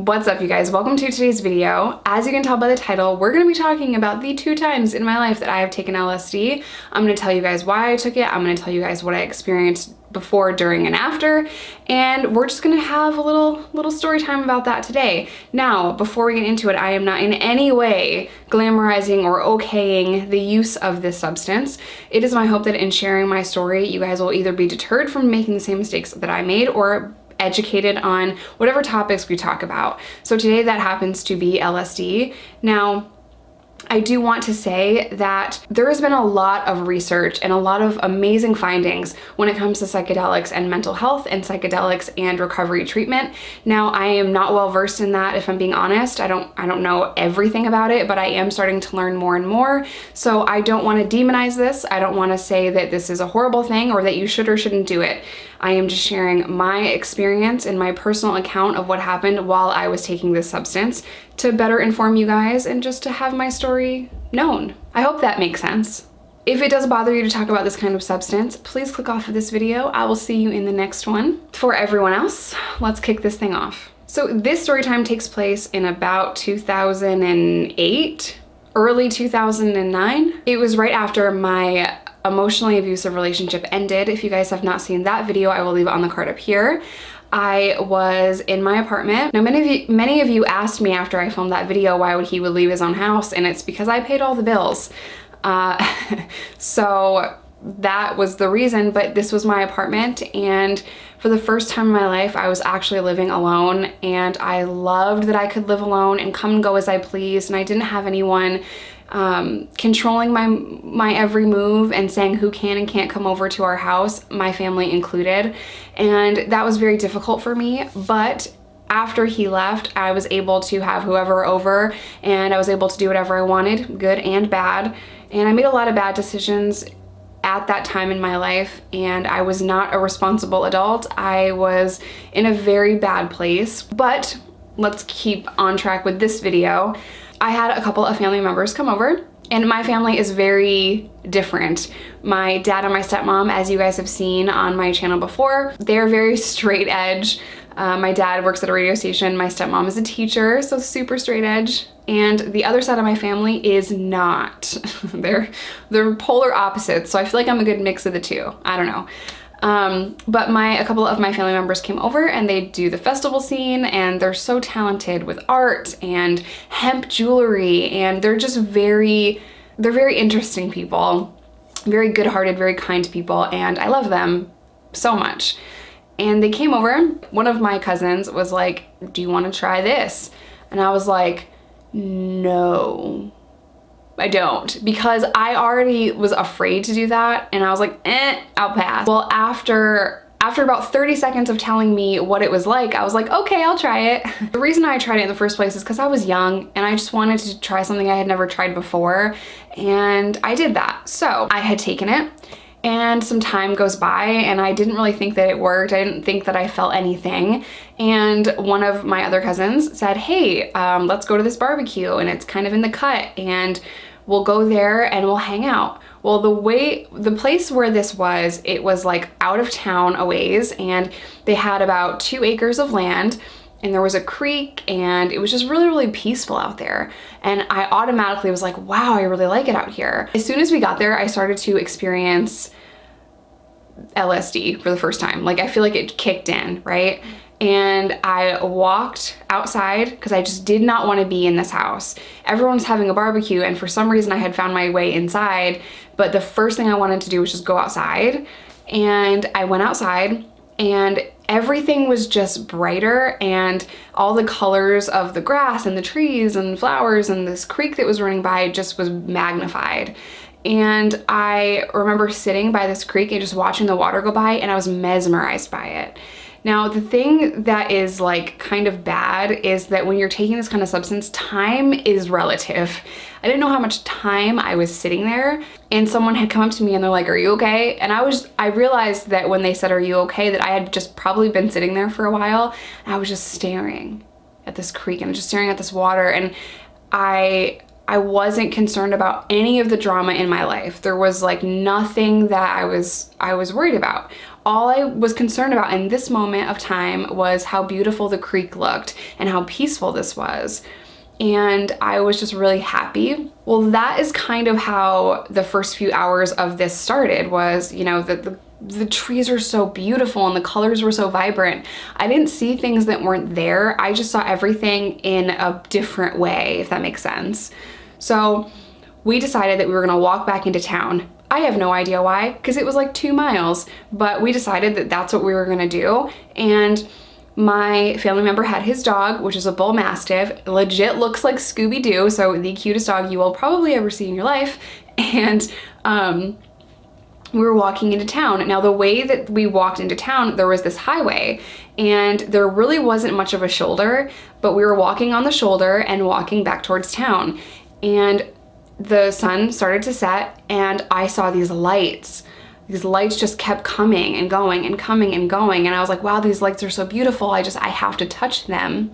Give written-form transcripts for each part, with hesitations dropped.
What's up, you guys? Welcome to today's video. As you can tell by the title, we're going to be talking about the 2 times in my life that I have taken LSD. I'm going to tell you guys why I took it. I'm going to tell you guys what I experienced before, during, and after, and we're just going to have a little story time about that today. Now, before we get into it, I am not in any way glamorizing or okaying the use of this substance. It is my hope that in sharing my story, you guys will either be deterred from making the same mistakes that I made or educated on whatever topics we talk about. So today that happens to be LSD. Now, I do want to say that there has been a lot of research and a lot of amazing findings when it comes to psychedelics and mental health and psychedelics and recovery treatment. Now, I am not well versed in that, if I'm being honest. I don't know everything about it, but I am starting to learn more and more. So I don't want to demonize this. I don't want to say that this is a horrible thing or that you should or shouldn't do it. I am just sharing my experience and my personal account of what happened while I was taking this substance to better inform you guys and just to have my story known. I hope that makes sense. If it does bother you to talk about this kind of substance, please click off of this video. I will see you in the next one. For everyone else, let's kick this thing off. So this story time takes place in about 2008, early 2009. It was right after my emotionally abusive relationship ended. If you guys have not seen that video, I will leave it on the card up here. I was in my apartment. Now, many of you asked me after I filmed that video why he would leave his own house, and it's because I paid all the bills. So that was the reason, but this was my apartment, and for the first time in my life, I was actually living alone, and I loved that I could live alone and come and go as I pleased, and I didn't have anyone controlling my every move and saying who can and can't come over to our house, my family included. And that was very difficult for me, but after he left, I was able to have whoever over, and I was able to do whatever I wanted, good and bad. And I made a lot of bad decisions at that time in my life, and I was not a responsible adult. I was in a very bad place. But let's keep on track with this video. I had a couple of family members come over, and my family is very different. My dad and my stepmom, as you guys have seen on my channel before, they're very straight edge. My dad works at a radio station, my stepmom is a teacher, so super straight edge. And the other side of my family is not. They're polar opposites, so I feel like I'm a good mix of the two. I don't know. But a couple of my family members came over, and they do the festival scene, and they're so talented with art and hemp jewelry, and they're very interesting people, very good-hearted, very kind people, and I love them so much. And they came over. One of my cousins was like, "Do you want to try this?" And I was like, "No, I don't," because I already was afraid to do that, and I was like, I'll pass. Well, after about 30 seconds of telling me what it was like, I was like, okay, I'll try it. The reason I tried it in the first place is because I was young, and I just wanted to try something I had never tried before, and I did that. So I had taken it, and some time goes by, and I didn't really think that it worked. I didn't think that I felt anything. And one of my other cousins said, "Hey, let's go to this barbecue, and it's kind of in the cut, and we'll go there and we'll hang out." Well, the place where this was, it was like out of town a ways, and they had about 2 acres of land, and there was a creek, and it was just really, really peaceful out there. And I automatically was like, wow, I really like it out here. As soon as we got there, I started to experience LSD for the first time. Like, I feel like it kicked in, right? And I walked outside because I just did not want to be in this house. Everyone's having a barbecue, and for some reason I had found my way inside, but the first thing I wanted to do was just go outside. And I went outside, and everything was just brighter, and all the colors of the grass and the trees and flowers and this creek that was running by just was magnified. And I remember sitting by this creek and just watching the water go by, and I was mesmerized by it. Now, the thing that is like kind of bad is that when you're taking this kind of substance, time is relative. I didn't know how much time I was sitting there, and someone had come up to me and they're like, "Are you okay?" And I realized that when they said, "Are you okay?" that I had just probably been sitting there for a while, and I was just staring at this creek and just staring at this water, and I I wasn't concerned about any of the drama in my life. There was like nothing that I was worried about. All I was concerned about in this moment of time was how beautiful the creek looked and how peaceful this was. And I was just really happy. Well, that is kind of how the first few hours of this started, was, you know, the trees are so beautiful and the colors were so vibrant. I didn't see things that weren't there. I just saw everything in a different way, if that makes sense. So we decided that we were gonna walk back into town. I have no idea why, because it was like 2 miles, but we decided that that's what we were gonna do. And my family member had his dog, which is a bull mastiff. It legit looks like Scooby-Doo, so the cutest dog you will probably ever see in your life. And we were walking into town. Now, the way that we walked into town, there was this highway, and there really wasn't much of a shoulder, but we were walking on the shoulder and walking back towards town. And the sun started to set, and I saw these lights. These lights just kept coming and going and coming and going. And I was like, wow, these lights are so beautiful. I have to touch them.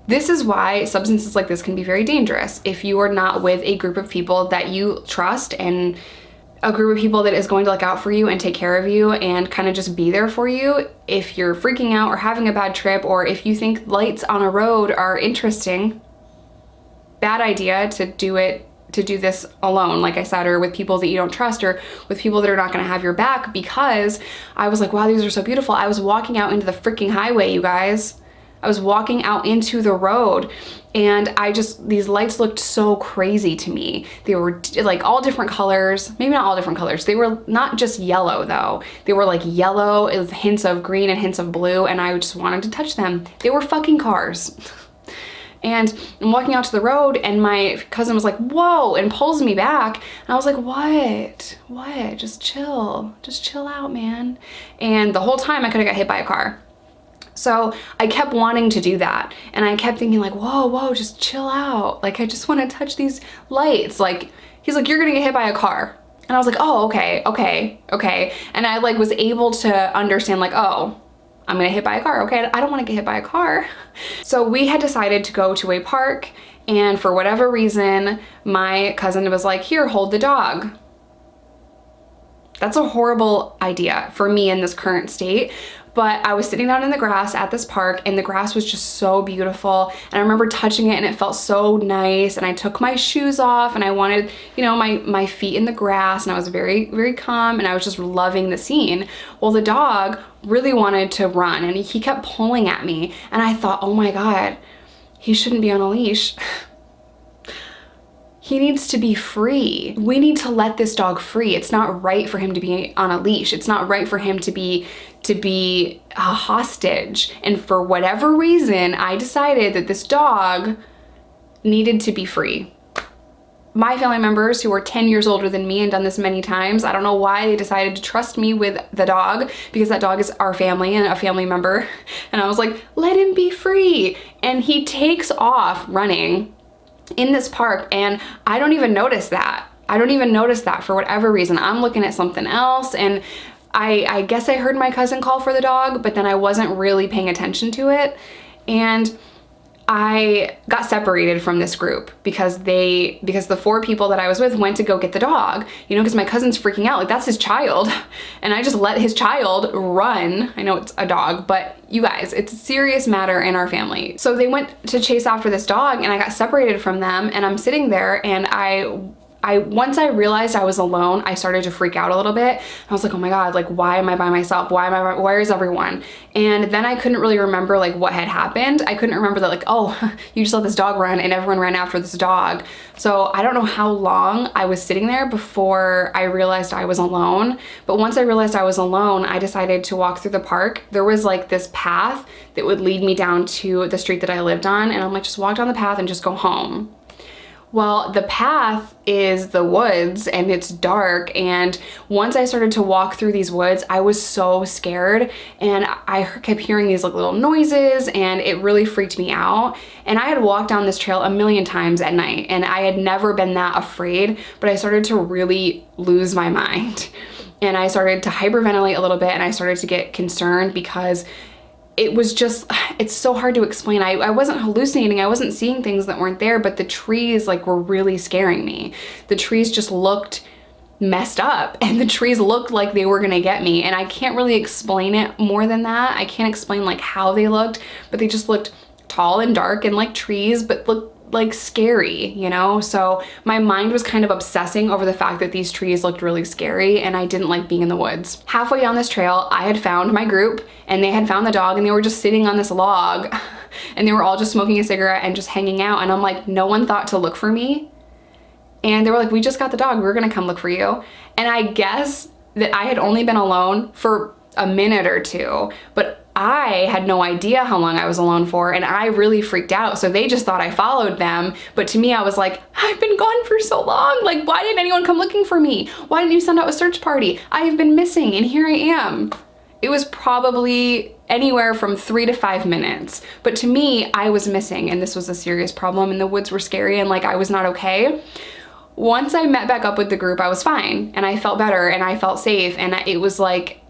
This is why substances like this can be very dangerous. If you are not with a group of people that you trust, and a group of people that is going to look out for you and take care of you and kind of just be there for you, if you're freaking out or having a bad trip, or if you think lights on a road are interesting, bad idea to do this alone, like I said, or with people that you don't trust, or with people that are not gonna have your back. Because I was like, wow, these are so beautiful. I was walking out into the freaking highway, you guys. I was walking out into the road, and these lights looked so crazy to me. They were like all different colors, maybe not all different colors. They were not just yellow though. They were like yellow with hints of green and hints of blue, and I just wanted to touch them. They were fucking cars. And I'm walking out to the road, and my cousin was like, whoa, and pulls me back. And I was like, what? Just chill out, man. And the whole time I could have got hit by a car. So I kept wanting to do that. And I kept thinking like, whoa, just chill out. Like, I just want to touch these lights. Like, he's like, you're gonna get hit by a car. And I was like, oh, okay. And I like was able to understand like, oh, I'm gonna hit by a car. Okay, I don't wanna get hit by a car. So we had decided to go to a park, and for whatever reason, my cousin was like, here, hold the dog. That's a horrible idea for me in this current state. But I was sitting down in the grass at this park, and the grass was just so beautiful. And I remember touching it, and it felt so nice. And I took my shoes off, and I wanted, you know, my feet in the grass, and I was very, very calm, and I was just loving the scene. Well, the dog really wanted to run, and he kept pulling at me. And I thought, oh my God, he shouldn't be on a leash. He needs to be free. We need to let this dog free. It's not right for him to be on a leash. It's not right for him to be a hostage. And for whatever reason, I decided that this dog needed to be free. My family members, who are 10 years older than me and done this many times, I don't know why they decided to trust me with the dog, because that dog is our family and a family member. And I was like, let him be free. And he takes off running in this park, and I don't even notice that. For whatever reason. I'm looking at something else, and I guess I heard my cousin call for the dog, but then I wasn't really paying attention to it. And I got separated from this group because the 4 people that I was with went to go get the dog, you know, because my cousin's freaking out, like that's his child. And I just let his child run. I know it's a dog, but you guys, it's a serious matter in our family. So they went to chase after this dog, and I got separated from them, and I'm sitting there, and once I realized I was alone, I started to freak out a little bit. I was like, oh my God, like, why am I by myself? Where is everyone? And then I couldn't really remember like what had happened. I couldn't remember that like, oh, you just let this dog run and everyone ran after this dog. So I don't know how long I was sitting there before I realized I was alone. But once I realized I was alone, I decided to walk through the park. There was like this path that would lead me down to the street that I lived on. And I'm like, just walk down the path and just go home. Well, the path is the woods, and it's dark, and once I started to walk through these woods, I was so scared, and I kept hearing these like little noises, and it really freaked me out. And I had walked down this trail a million times at night, and I had never been that afraid, but I started to really lose my mind. And I started to hyperventilate a little bit, and I started to get concerned because it was just, it's so hard to explain. I wasn't hallucinating, I wasn't seeing things that weren't there, but the trees like were really scaring me. The trees just looked messed up, and the trees looked like they were gonna get me, and I can't really explain it more than that. I can't explain like how they looked, but they just looked tall and dark and like trees, but looked like scary, you know? So my mind was kind of obsessing over the fact that these trees looked really scary, and I didn't like being in the woods. Halfway down this trail, I had found my group, and they had found the dog, and they were just sitting on this log and they were all just smoking a cigarette and just hanging out, and I'm like, no one thought to look for me. And they were like, we just got the dog, we're gonna come look for you. And I guess that I had only been alone for a minute or two, but I had no idea how long I was alone for, and I really freaked out. So they just thought I followed them. But to me, I was like, I've been gone for so long. Like, why didn't anyone come looking for me? Why didn't you send out a search party? I have been missing, and here I am. It was probably anywhere from 3 to 5 minutes. But to me, I was missing, and this was a serious problem, and the woods were scary, and like I was not okay. Once I met back up with the group, I was fine, and I felt better, and I felt safe, and it was like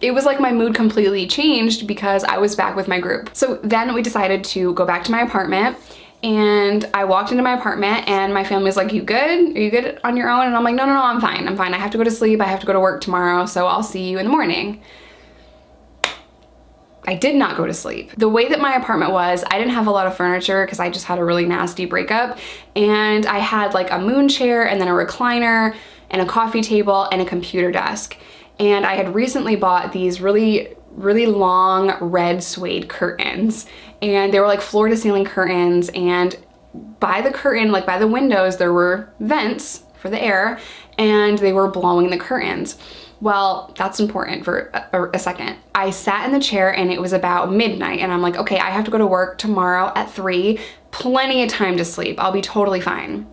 my mood completely changed because I was back with my group. So then we decided to go back to my apartment, and I walked into my apartment, and my family was like, you good? Are you good on your own? And I'm like, no, I'm fine. I'm fine. I have to go to sleep. I have to go to work tomorrow, so I'll see you in the morning. I did not go to sleep. The way that my apartment was, I didn't have a lot of furniture because I just had a really nasty breakup, and I had like a moon chair and then a recliner and a coffee table and a computer desk. And I had recently bought these really long red suede curtains, and they were like floor to ceiling curtains, and by the curtain, like by the windows, there were vents for the air, and they were blowing the curtains. Well, that's important for a second. I sat in the chair, and it was about midnight, and I'm like, okay, I have to go to work tomorrow at 3, plenty of time to sleep. I'll be totally fine.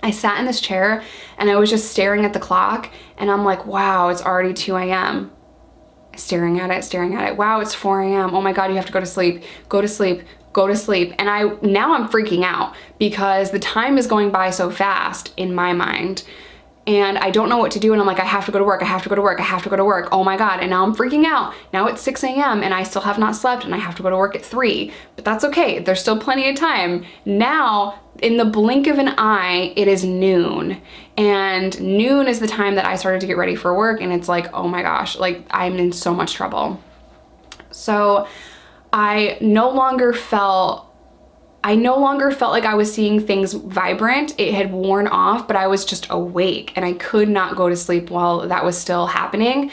I sat in this chair, and I was just staring at the clock, and I'm like, wow, it's already 2 a.m. Staring at it. Wow, it's 4 a.m. Oh my God, you have to go to sleep. Go to sleep. Go to sleep. And now I'm freaking out because the time is going by so fast in my mind, and I don't know what to do, and I'm like, I have to go to work, I have to go to work, I have to go to work. Oh my God, and now I'm freaking out. Now it's 6 a.m. and I still have not slept, and I have to go to work at 3, but that's okay. There's still plenty of time. Now, in the blink of an eye, it is noon, and noon is the time that I started to get ready for work, and it's like, oh my gosh, like I'm in so much trouble. So I no longer felt like I was seeing things vibrant. It had worn off, but I was just awake, and I could not go to sleep while that was still happening.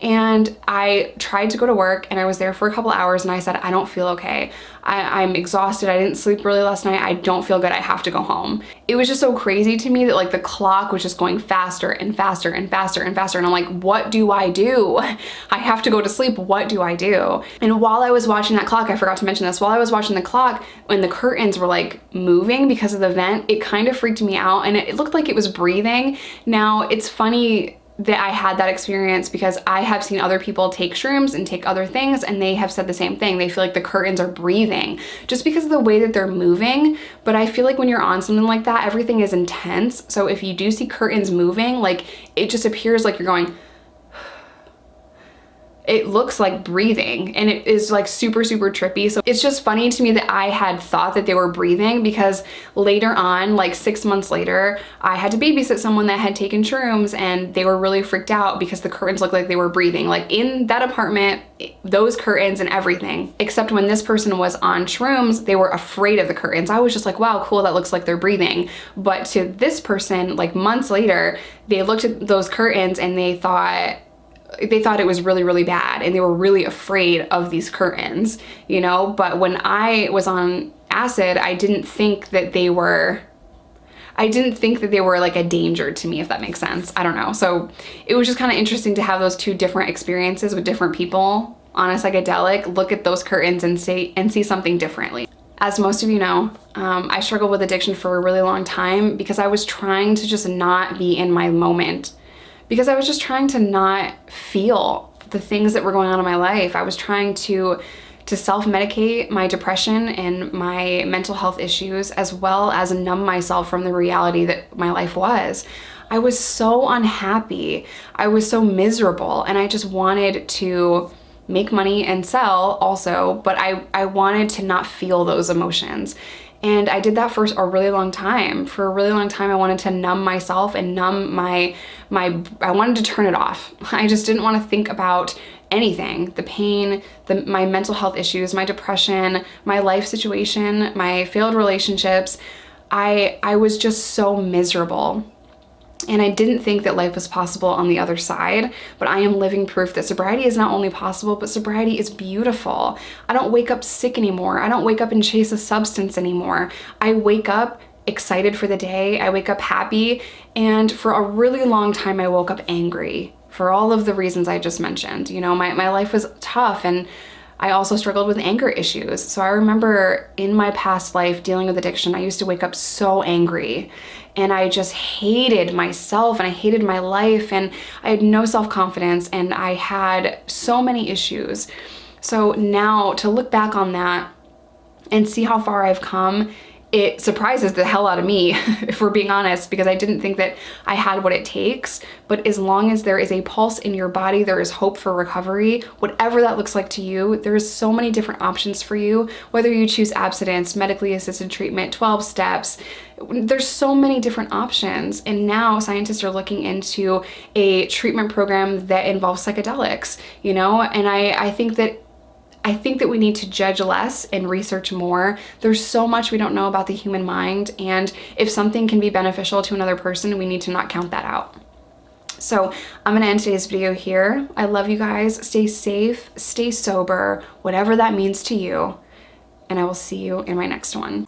And I tried to go to work, and I was there for a couple hours, and I said, I don't feel okay. I'm exhausted. I didn't sleep really last night. I don't feel good. I have to go home. It was just so crazy to me that like the clock was just going faster and faster and faster and faster. And I'm like, what do I do? I have to go to sleep. What do I do? And while I was watching that clock, I forgot to mention this, while I was watching the clock, when the curtains were like moving because of the vent, it kind of freaked me out, and it looked like it was breathing. Now, it's funny that I had that experience because I have seen other people take shrooms and take other things, and they have said the same thing. They feel like the curtains are breathing just because of the way that they're moving. But I feel like when you're on something like that, everything is intense. So if you do see curtains moving, like it just appears like you're going, it looks like breathing, and it is like super trippy. So it's just funny to me that I had thought that they were breathing, because later on, like 6 months later, I had to babysit someone that had taken shrooms, and they were really freaked out because the curtains looked like they were breathing, like in that apartment, those curtains and everything. Except when this person was on shrooms, they were afraid of the curtains. I was just like, wow, cool, that looks like they're breathing. But to this person, like months later, they looked at those curtains and they thought it was really bad, and they were really afraid of these curtains, you know? But when I was on acid, I didn't think that they were like a danger to me, if that makes sense. I don't know. So it was just kind of interesting to have those two different experiences with different people on a psychedelic, look at those curtains and see something differently. As most of you know, I struggled with addiction for a really long time because I was trying to just not be in my moment. Because I was just trying to not feel the things that were going on in my life. I was trying to self-medicate my depression and my mental health issues, as well as numb myself from the reality that my life was. I was so unhappy. I was so miserable, and I just wanted to make money and sell also, but I wanted to not feel those emotions. And I did that for a really long time. For a really long time, I wanted to numb myself and numb I wanted to turn it off. I just didn't want to think about anything, the pain, my mental health issues, my depression, my life situation, my failed relationships. I was just so miserable. And I didn't think that life was possible on the other side, but I am living proof that sobriety is not only possible, but sobriety is beautiful. I don't wake up sick anymore. I don't wake up and chase a substance anymore. I wake up excited for the day. I wake up happy. And for a really long time, I woke up angry for all of the reasons I just mentioned. You know, my life was tough, and I also struggled with anger issues. So I remember in my past life dealing with addiction, I used to wake up so angry, and I just hated myself and I hated my life, and I had no self-confidence, and I had so many issues. So now to look back on that and see how far I've come, it surprises the hell out of me, if we're being honest, because I didn't think that I had what it takes. But as long as there is a pulse in your body, there is hope for recovery. Whatever that looks like to you, there's so many different options for you, whether you choose abstinence, medically assisted treatment, 12 steps, there's so many different options. And now scientists are looking into a treatment program that involves psychedelics, you know, and I think that we need to judge less and research more. There's so much we don't know about the human mind, and if something can be beneficial to another person, we need to not count that out. So I'm gonna end today's video here. I love you guys. Stay safe, stay sober, whatever that means to you, and I will see you in my next one.